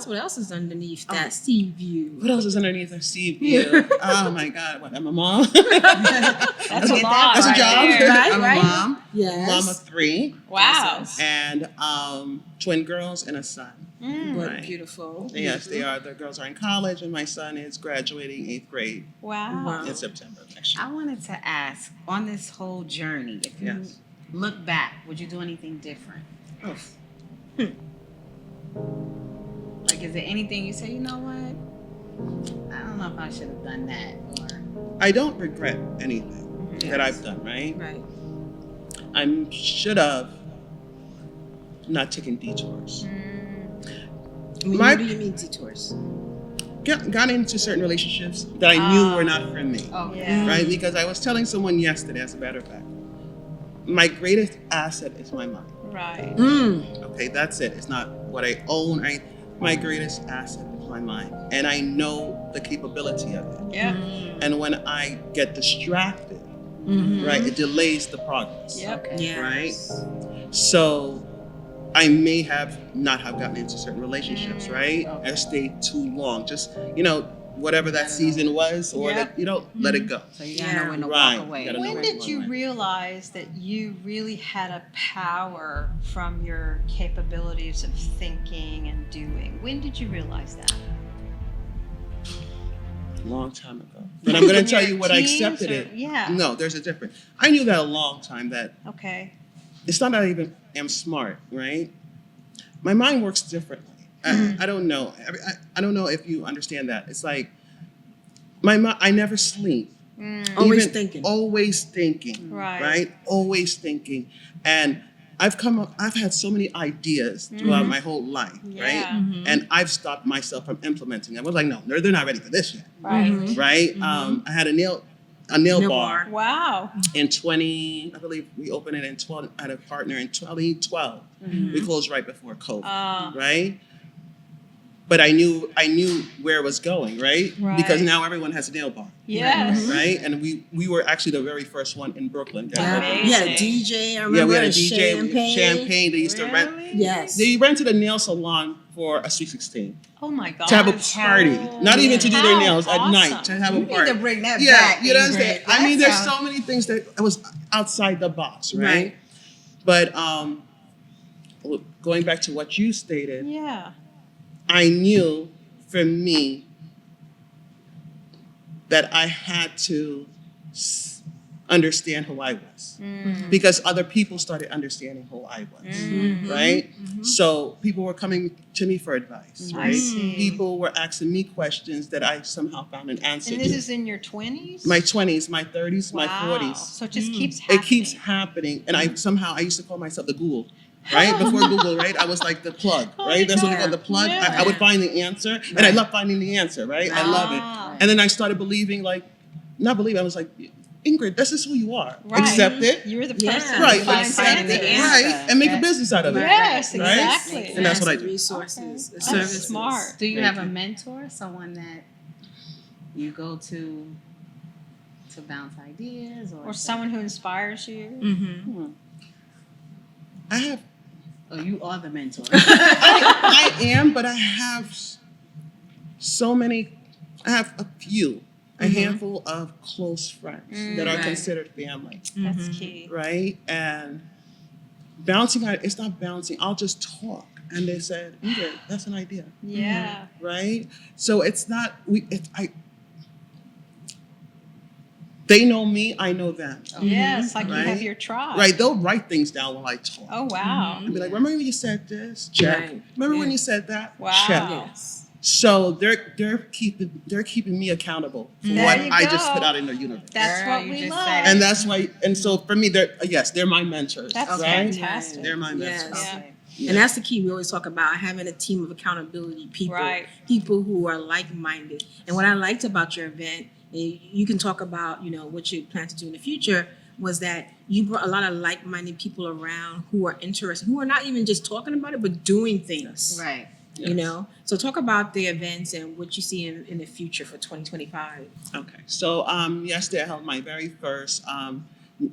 else? What else is underneath that sea view? What else is underneath that sea view? Oh my God! What? I'm a mom. That's a lot. That's a job. Right, I'm right. a mom. Yes. Mom of 3. Wow. And twin girls and a son. But Right. beautiful. Yes, they are. The girls are in college, and my son is graduating 8th grade Wow. in September of next year. I wanted to ask, on this whole journey, if you Yes. look back, would you do anything different? Oh, Like, is there anything you say, you know what? I don't know if I should have done that. Or I don't regret anything that I've done. Right? Right. I should have not taken detours. I mean, My- what do you mean detours? Got into certain relationships that I knew were not for me. oh Yeah. Right? Because I was telling someone yesterday, as a matter of fact, my greatest asset is my mind. Right. Okay, that's it. It's not what I own. My greatest asset is my mind. And I know the capability of it. Yeah. And when I get distracted, Mm-hmm. right, it delays the progress. Yep. Okay. Yeah. Right? So I may have not have gotten into certain relationships, right? Okay. Or stayed too long. Just, whatever that season was, or Yep. that, let it go. So you gotta Yeah. know when to Right. walk away. Gotta know When when did to you walk away. realize that you really had a power from your capabilities of thinking and doing? When did you realize that? Long time ago. But I'm going to tell Your you what I teens accepted or- it. Yeah. No, there's a difference. I knew that a long time that Okay. it's not that I even am smart, right? My mind works differently. I don't know. I don't know if you understand that. It's like I never sleep. Always Even thinking. Always thinking. Right. Right? Always thinking. And I've had so many ideas throughout my whole life, Yeah. right? Mm-hmm. And I've stopped myself from implementing them. I was like, no, they're not ready for this yet, Right. Mhm. right? I had a nail bar. Wow. In I believe we opened it in 12. I had a partner in 2012. We closed right before COVID, right? But I knew where it was going, right? Right. Because now everyone has a nail bar, Yes. right? And we were actually the very first one in Brooklyn. Yeah. Amazing. Yeah, DJ. I remember Yeah, we had a the DJ, champagne. They used to rent. Really? Yes. They rented a nail salon for a Sweet 16 Oh my God. to have a party, not even to do their How nails at night, awesome. to have a You need party. to bring that Yeah, back. you understand? Ingrid. I mean, That there's sounds- so many things that was outside the box, right? Right. But going back to what you stated, Yeah. I knew for me that I had to understand who I was because other people started understanding who I was, right? So people were coming to me for advice, I right? see. People were asking me questions that I somehow found an answer And this to. is in your 20s? My 20s, my 30s, my Wow. 40s. So it just keeps happening. It keeps happening. And I used to call myself the Google, right? Before Google, right? I was like the plug, right? That's what we call the plug. Yeah. I would find the answer, and I love finding the answer, right? I love Wow. it. And then I started believing, I was like, Ingrid, this is who you are. Right. Accept it. You're the Yeah. person Right. who finds Accept the it. answer. Right. And make a business out of it. Yes, Right? exactly. And that's what I do. Resources, the That's services. smart. Do you Thank have you. a mentor, someone that you go to bounce ideas, Or someone who inspires you. Mm-hmm. I have, Oh, you are the mentor. I am, but I have so many, I have a few, a handful of close friends that are Right. considered family. That's key. Right? And bouncing out, it's not bouncing. I'll just talk. And they said, Ingrid, that's an idea. Yeah. Right? So it's not, they know me, I know them. Yes, like you have Right. your tribe. Right? They'll write things down while I talk. Oh, wow. And be like, remember when you said this? Check. Right. Remember when Yeah. you said that? Wow. Check. Yes. So they're keeping me accountable for There what you I just go. put out in the universe. That's Girl, what you we just love. said And that's why, and so for me, they're my mentors, That's right? fantastic. They're my Yes. mentors. Yeah. Yeah. And that's the key. We always talk about having a team of accountability people, Right. people who are like-minded. And what I liked about your event, and you can talk about, what you plan to do in the future, was that you brought a lot of like-minded people around who are interested, who are not even just talking about it, but doing things. Right. Yes. So talk about the events and what you see in the future for 2025. Okay. So yesterday I held my very first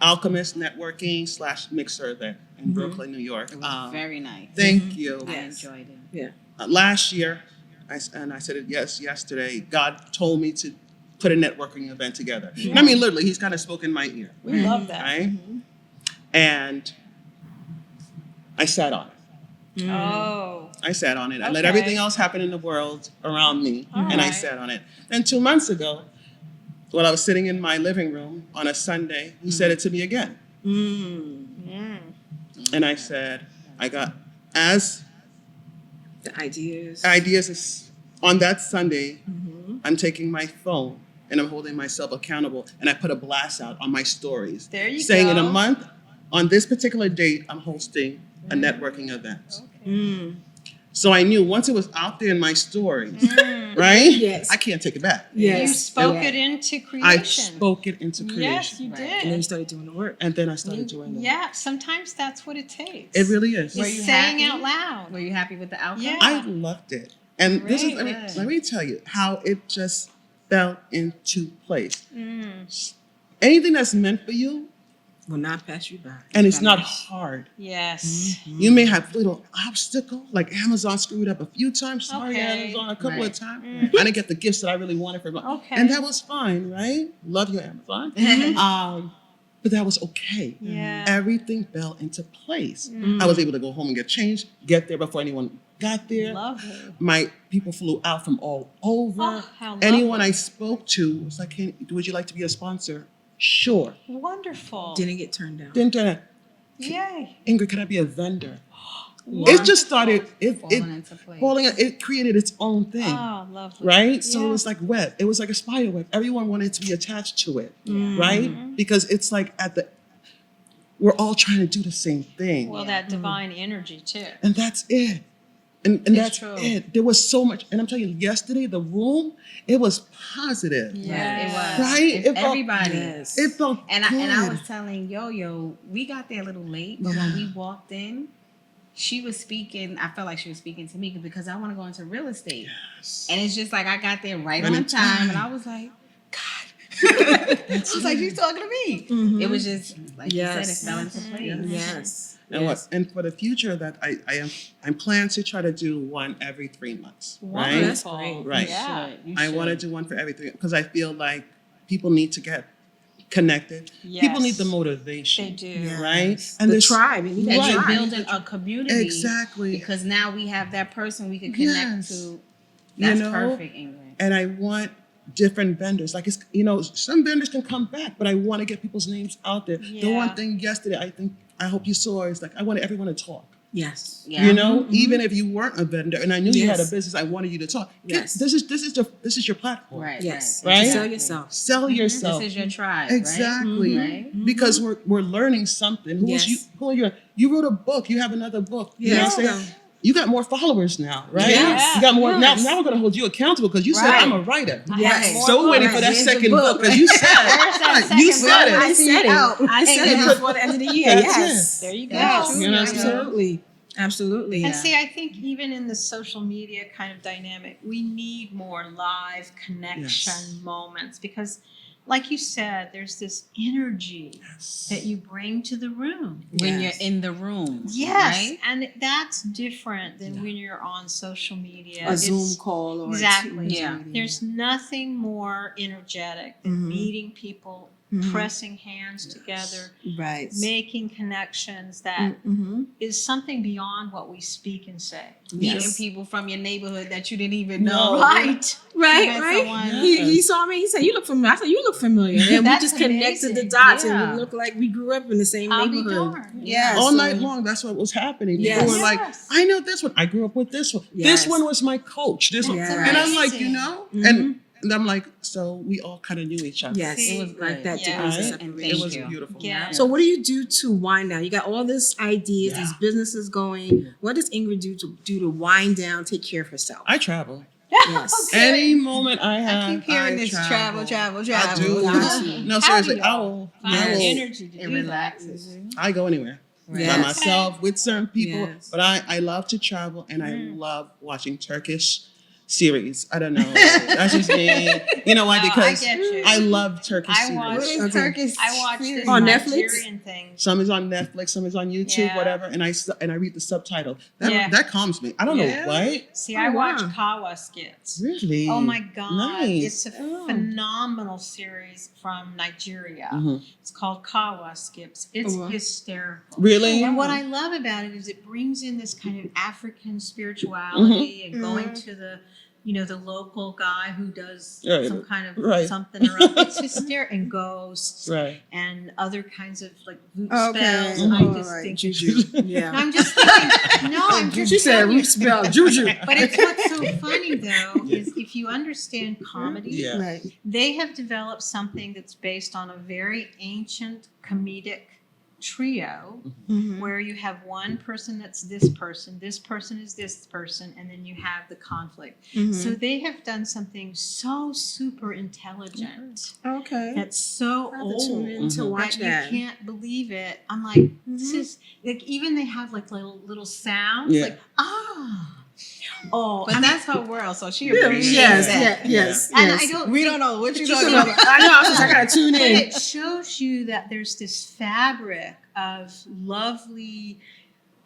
Alchemist Networking / Mixer there in Brooklyn, New York. It was very nice. Thank you. I Yes. enjoyed it. Yeah. Last year, I said it yesterday, God told me to put a networking event together. And I mean, literally, he's kind of spoke in my ear, We love that. right? And I sat on it. Oh, I sat on it. I let Okay. everything else happen in the world around me, All and I right. sat on it. Then 2 months ago, while I was sitting in my living room on a Sunday, he said it to me again. And I said, I got, as The ideas. ideas is on that Sunday, I'm taking my phone and I'm holding myself accountable, and I put a blast out on my stories. There you saying go. in a month, on this particular date, I'm hosting a networking event. Mm. So I knew once it was out there in my stories, right? Yes. I can't take it back. Yes. you spoke Yeah. it into I creation. spoke it into creation. Yes, you Right. did. And then you started doing the work. And then I started doing it. Yeah, sometimes that's what it takes. It really is. Were It's you saying happy? out loud. Were you happy with the outcome? Yeah. I loved it. And this is, Great. let me tell you how it just fell into place. Mm. Anything that's meant for you, Will not pass you by. and it's not hard. Yes. You may have little obstacle, like Amazon screwed up a few times. Sorry, Okay. Amazon, a couple of Right. times. Mm. I didn't get the gifts that I really wanted from Okay. and that was fine, right? Love you, Amazon. But that was okay. Yeah. Everything fell into place. Mm. I was able to go home and get changed, get there before anyone got there. Lovely. My people flew out from all over. Oh, how Anyone lovely. I spoke to was like, hey, would you like to be a sponsor? Sure. Wonderful. Didn't get turned down. Then turn out, Yay. Ingrid, can I be a vendor? Wonderful. It just started, Falling into place. it created its own thing. Oh, lovely. Right? So Yeah. it was like web. It was like a spider web. Everyone wanted to be attached to it. Mm-hmm. Right? Because it's like we're all trying to do the same thing. Well, that divine energy too. And that's it. And It's that's true. it. There was so much. And I'm telling you, yesterday, the room, it was positive. Yeah. It was. Right? If It felt- everybody. Yes. It felt And I good. was telling Yo-Yo, we got there a little late, but when we walked in, she was speaking. I felt like she was speaking to me because I want to go into real estate. And it's just like I got there right Right on in time, and time. I was like, God. I was like, she's talking to me. Mhm. It was just like Yes. you said, it fell into place. Yes. And Yes. and for the future, that I'm planning to try to do one every 3 months. Right? That's Wonderful. great. Right. Yeah. I want to do one for every 3 because I feel like people need to get connected. People need the Yes. motivation. They do. Yeah. Right? And And the there's- tribe. And we And got Right. you're tribe. building a community. Exactly. Because now we have that person we could connect Yes. to. That's know? perfect, Ingrid. And I want different vendors. Like some vendors can come back, but I want to get people's names out there. The Yeah. one thing yesterday, I hope you saw is like I wanted everyone to talk. Yes. Yeah. You know, even if you weren't a vendor, and I knew you had a Yes. business, I wanted you to talk. Yes. This is your platform. Right. Yes. Right? Sell yourself. Sell yourself. This is your tribe. Exactly. Right? Right? Because we're learning something. Yes. Who are you? You wrote a book. You have another book. You know what I'm Yes. saying? You got more followers now, right? Yes. You got more. Yes. Now we're going to hold you accountable because you said Right. I'm a writer. Yes. More So waiting for books. that Where's the second book? book because you said Where's that it. You second said book? it. I said it. I said it Amen. before the end of the year. That's Yes. There you go. Yes. You know what I'm saying? Absolutely. Absolutely. And see, I think even in the social media kind of dynamic, we need more live connection Yes. moments because, like you said, there's this energy that you bring to the room. When Yes. you're in the room. Yes, Right? and that's different than when you're on social media. A It's- Zoom call or Exactly. a Teams Yeah. meeting. There's nothing more energetic than Mhm. meeting people, Mhm. pressing hands together, right. making connections that Mm-hmm. is something beyond what we speak and say. Meeting Yes. people from your neighborhood that you didn't even No. know. Right. Right, met right. someone. He saw me. He said, "You look familiar." I said, "You look familiar." And we That's just connected the amazing. dots, Yeah. and we look like we grew up in the same I'll be neighborhood. darned. Yes. All so- night long, that's what was happening. People Yes. were like, Yes. I know this one. I grew up with this one. Yes. This one was my coach. This one. That's And I'm like, amazing. you know? Mhm. And I'm like, so we all kind of knew each other. Yes, See, It was like good. that. Yeah. degrees of Right? separation. Thank It was you. beautiful. Yeah. So, what do you do to wind down? You got all this ideas, Yeah. these businesses going. What does Ingrid do to wind down, take care of herself? I travel. Yes. Any moment I have, I keep hearing I this travel. I do. Got you. No, How seriously, do I y'all will. find Yes. energy to It do relaxes. I go anywhere. Yes. By myself, with certain people. Yes. But I love to travel and I Mm. love watching Turkish series. I don't know. That's just me. You know why? No, I Because get you. I love Turkish I series. watched- What is Turkish? I watched this On Netflix? Nigerian thing. Some is on Netflix, some is on YouTube, Yeah. whatever, and I read the subtitle. That Yeah. that calms me. I don't Yeah. know why. See, Oh, I watch wow. Kawa skits. Really? Oh my God. Nice. It's a Oh. phenomenal series from Nigeria. Mhm. It's called Kawa Skips. It's Oh, wow. hysterical. Really? And what I love about it is it brings in this kind of African spirituality and going to the, the local guy who does Right. some kind of Right. something or other. It's hysterical. And ghosts Right. and other kinds of like root Okay. spells. Mhm. I just Alright, think juju. And Yeah. I'm just thinking, no, I'm just She said telling you. root spell juju. But it's what's so funny though is if you understand comedy, Yeah. Right. they have developed something that's based on a very ancient comedic trio Mhm. where you have one person that's this person is this person, and then you have the conflict. Mhm. So they have done something so super intelligent Okay. that's so I have to old tune in to Mhm. watch that that. you can't believe it. I'm like, this Mhm. is like even they have like little sounds Yeah. like oh, But I mean, that's her world, so she Yeah, appreciates yes, that. yes, and yes. I don't. We think- don't know what you're you talking see- about. I know. I was just, I gotta tune But in. it shows you that there's this fabric of lovely,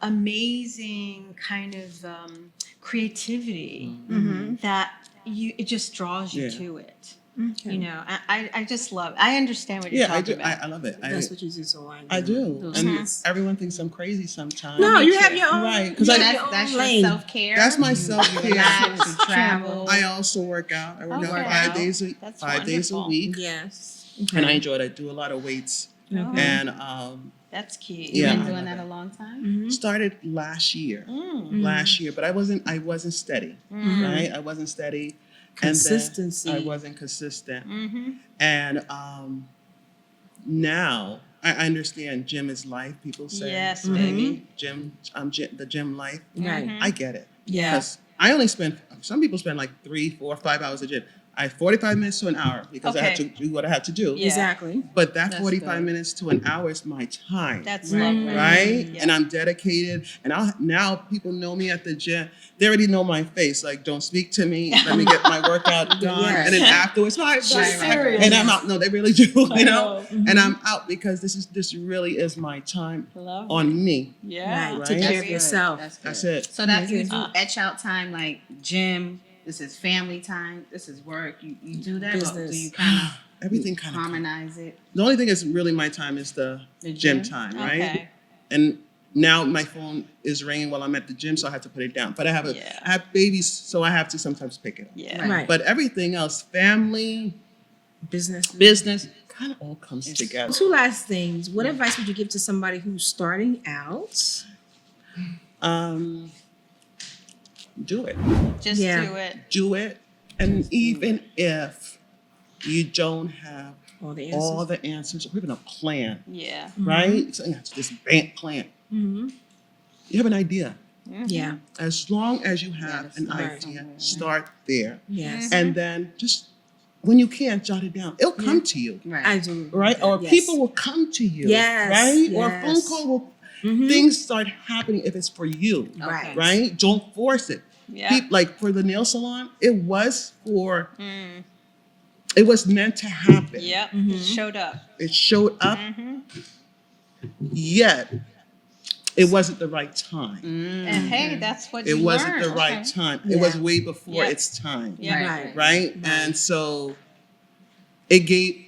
amazing kind of creativity Mhm. that it just draws you Yeah. to it. Okay. You know, I just love. I understand what you're Yeah, I talking do. about. I love it. That's what you do. So I do. Those And things. everyone thinks I'm crazy sometimes. No, Me you too. have your own. Right, 'cause you I- have your That's own your lane. self-care. That's my You self-care. relax, you travel. I also work out. I work Okay. out 5 days a That's 5 days a wonderful. week, Yes. and I enjoy it. I do a lot of weights, Oh, and that's key. You've Yeah. been I doing love that it. a long time. Mhm. started last year. Mm. Last year, but I wasn't steady. Mm. Right, I wasn't steady. Consistency. And then I wasn't consistent, Mm-hmm. and now I understand gym is life. People say, Yes, Mhm. baby. the gym life. Right. Mhm. I get it. Yeah. Because I only spend, some people spend like 3, 4, 5 hours a gym. I have 45 minutes to an hour because I have to Okay. do what I have to do. Yeah. Exactly. But that That's 45 good. minutes to an hour is my time. That's Right. lovely. Right? Yeah. And I'm dedicated. And now people know me at the gym. They already know my face. Like, don't speak to me. Let me get my workout done. Yes. And then afterwards, bye. She's bye. serious. And I'm out. No, they really do. I You know? Mhm. And I'm out because this really is my time Love on me. Yeah. Right. Right. Take care That's of good. yourself. That's it. So that you do Uh, etch out time like gym. This is family time. This is work. You do that, or Business. do you kind Everything of kind of. harmonize it? The only thing is really my time is the The gym time, right? Okay. And now my phone is ringing while I'm at the gym, so I have to put it down. But I have Yeah. I have babies, so I have to sometimes pick it up. Yeah. Right. Right. But everything else, family, Business. business, kind of all comes It's- together. Two last things. What advice would you give to somebody who's starting out? Do it. Just Yeah. do it. Do it. And even if you don't have All the answers. all the answers or even a plan, Yeah. right? So it's this bank plan. Mm-hmm. You have an idea. Mhm. Yeah. As long as you have Gotta an start idea, somewhere, right? start there. Yes. And then just when you can, jot it down. It'll come to you. Right. I do. Right? Or Yes. people will come to you. Yes, Right? Or a yes. phone call will Mhm. things start happening if it's for you. Right. Right? Don't force it. Yeah. Like for the nail salon, it was Mm. it was meant to happen. Yep. Mhm. It showed up. It showed up, Mhm. yet it wasn't the right time. And hey, that's what It you wasn't learned. the right Okay. time. It was Yeah. way before Yeah. its time. Yeah. Right. Right? And so it gave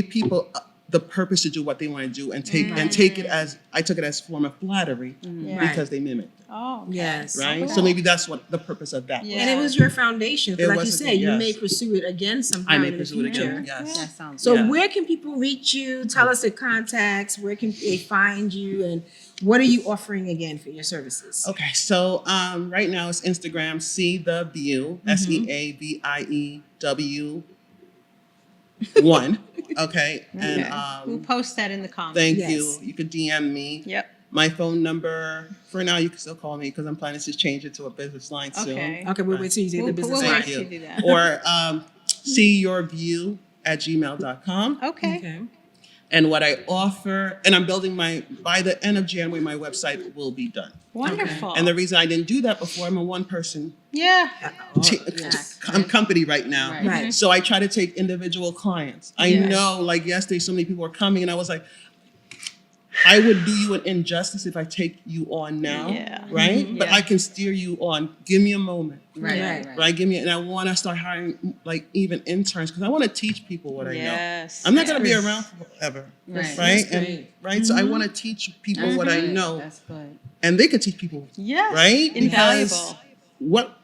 people the purpose to do what they want to do and take it as I took it as a form of flattery Yeah. because they mimicked it. Oh. okay. Yes. Right? Okay. So maybe that's what the purpose of that was. Yeah. And it was your foundation. 'Cause It like you was said, again, you yes. may pursue it again sometime I may in the pursue it future. again. Yes. That sounds So Yeah. where can people reach you? Tell us the contacts. Where can they find you? And what are you offering again for your services? Okay, so right now it's Instagram, See the View, SEAVIEW 1. Okay, and We'll post that in the comments. thank Yes. you. You could DM me. Yep. My phone number, for now, you can still call me because I'm planning to change it to a business line soon. Okay. Okay, we'll wait till you say the We'll business wait line. Thank till you. you do that. Or seeyourview@gmail.com. Okay. Okay. And what I offer, and I'm building by the end of January, my website will be done. Wonderful. And the reason I didn't do that before, I'm a one-person yeah. company right now. Right. Right. So I try to take individual clients. I Yes. know, like yesterday, so many people were coming, and I was like, I would do you an injustice if I take you on now, Yeah. right? Mhm. But Yeah. I can steer you on. Give me a moment, Right, Right. right, right? And I want to start hiring like even interns because I want to teach people what I know. Yes. I'm not going to be Yes. around forever, Right. right? That's And great. right, so I want to teach people That's what I good. know, That's good. and they can teach people, Yes. right? Invaluable. Because what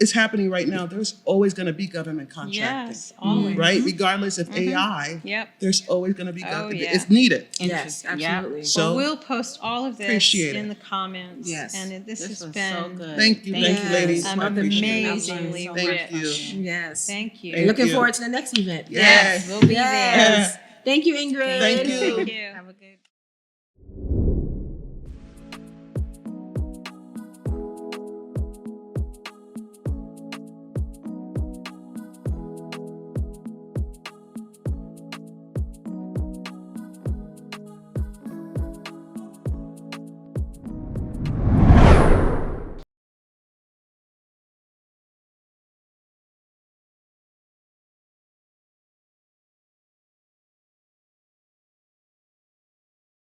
is happening right now, there's always going to be government contracting. Yes. Always. Right? Regardless of AI, Yep. there's always going to be Oh, government. yeah. It's needed. Yes, Interesting. Yeah. absolutely. So Well, we'll post all of this appreciate in it. the comments. Yes. And this has was been so good. Thank you, Thank you, ladies. yes. I appreciate it. amazingly Thank rich. you. Yes. Thank you. Thank Looking you. forward to the next event. Yes. We'll be Yes. Thank you, Ingrid. Thank you. Thank you. Have a good